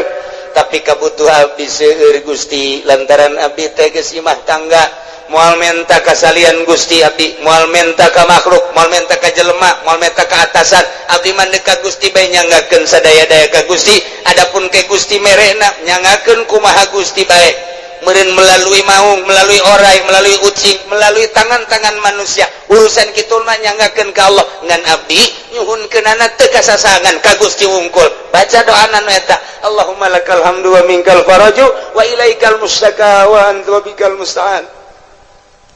tapi kabutuhan abdi seueur Gusti lantaran abdi teh geus imah tangga moal menta kasalian Gusti abdi moal menta ka makhluk moal menta ka jelema moal menta ka atasan abdi mah ka Gusti bae nyangakeun sadaya-daya ka Gusti adapun ke Gusti merena nyangakeun kumaha Gusti bae meureun melalui maung melalui orai melalui ucing melalui tangan-tangan manusia urusan kitu mah nyangakeun ka Allah ngan abdi nyuhunkeunana teu kasasangan ka Gusti wungkul baca doana nu eta Allahumma lakal hamdu wa minkal faraju wa ilaikal mustaka wa anta bikal musta'an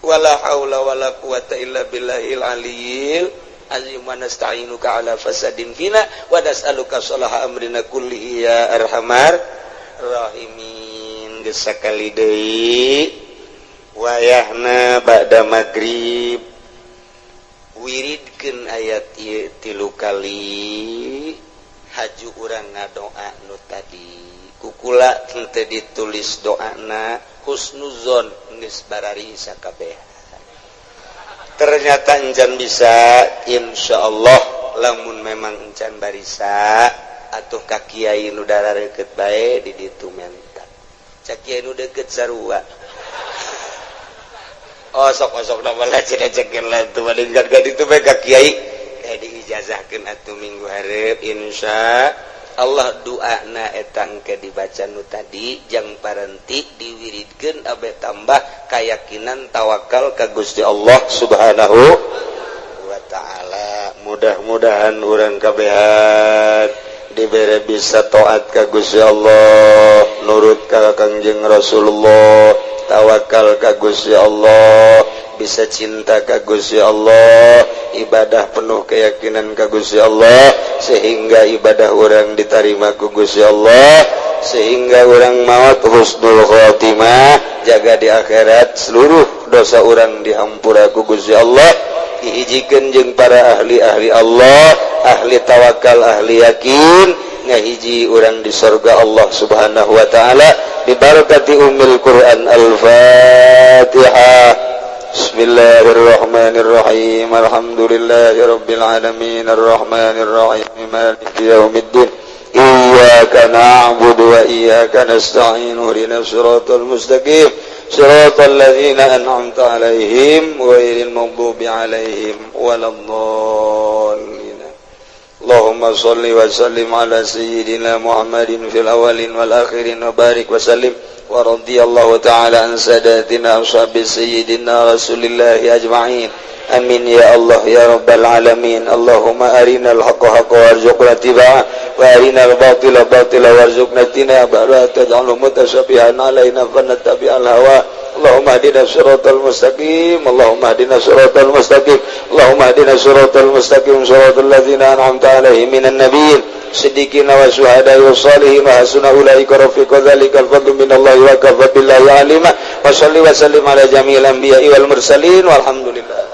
wala haula wala quwata illa billahil aliyil azim wa nasta'inuka ala fasadin fina wa nas'aluka salaha amrina kullihi ya arhamar rahimin. Geus sakali deui wayahna ba'da magrib wiridkeun ayat ieu 3 kali haju urang ngadoa nu tadi kukula teu ditulis doana husnuzon geus barari sakabeh ternyata encan bisa insyaallah lamun memang encan barisa atuh ka kiai nu darareukeut bae di ditu menta cak kiai nu deukeut sarua oh sok-sok da bala cenah-cenah lah tu malingkat ka ditu bae ka kiai diijazahkeun atuh minggu hareup insya Allah doana eta engke dibaca nu tadi jang parenti diwiridkeun abe tambah keyakinan tawakal ka Gusti Allah Subhanahu wa taala. Mudah-mudahan urang kabehan dibere bisa taat ka Gusti Allah, nurut ka Kangjeng Rasulullah, tawakal ka Gusti Allah, bisa cinta ka Gusti Allah, ibadah penuh keyakinan ka Gusti Allah sehingga ibadah orang diterima ku Gusti Allah sehingga orang maut husnul khotimah jaga di akhirat seluruh dosa orang dihampura ku Gusti Allah dihijikeun jeung para ahli-ahli Allah ahli tawakal ahli yakin ngahiji orang di surga Allah Subhanahu wa taala bi barakati ummul Quran al-Fatihah. Bismillahirrahmanirrahim. Alhamdulillahirabbil alamin arrahmanir rahim maliki yaumiddin. Iyyaka na'budu wa iyyaka nasta'in. Ihdinas siratal mustaqim. Siratal ladzina an'amta 'alaihim ghairil maghdubi 'alaihim waladdallin. Allahumma shalli wa sallim ala sayyidina Muhammadin fil awwalin wal akhirin wa barik wa sallim wa radiyallahu ta'ala an sadatina ashabi sayyidina rasulillahi ajma'in amin ya Allah ya rabbal alamin. Allahumma arinal haqqa haqqa warzuqna tiba'ah wa arinal batila batila warzuqna tinaba la taj'alhu mutashabihan alaina fanattabi'al hawa. Allahumma hadina siratal mustaqim. Allahumma hadina siratal mustaqim. Allahumma hadina siratal mustaqim siratal ladzina an'amta 'alaihim minan nabiyyin siddiqina wa syuhada'i wa shalihin wa hasuna ulaika rafiqa dzalikal fadlu minallahi wa kafa billahi alima wa shalli wa sallim ala jami'il anbiya'i wal mursalin walhamdulillah.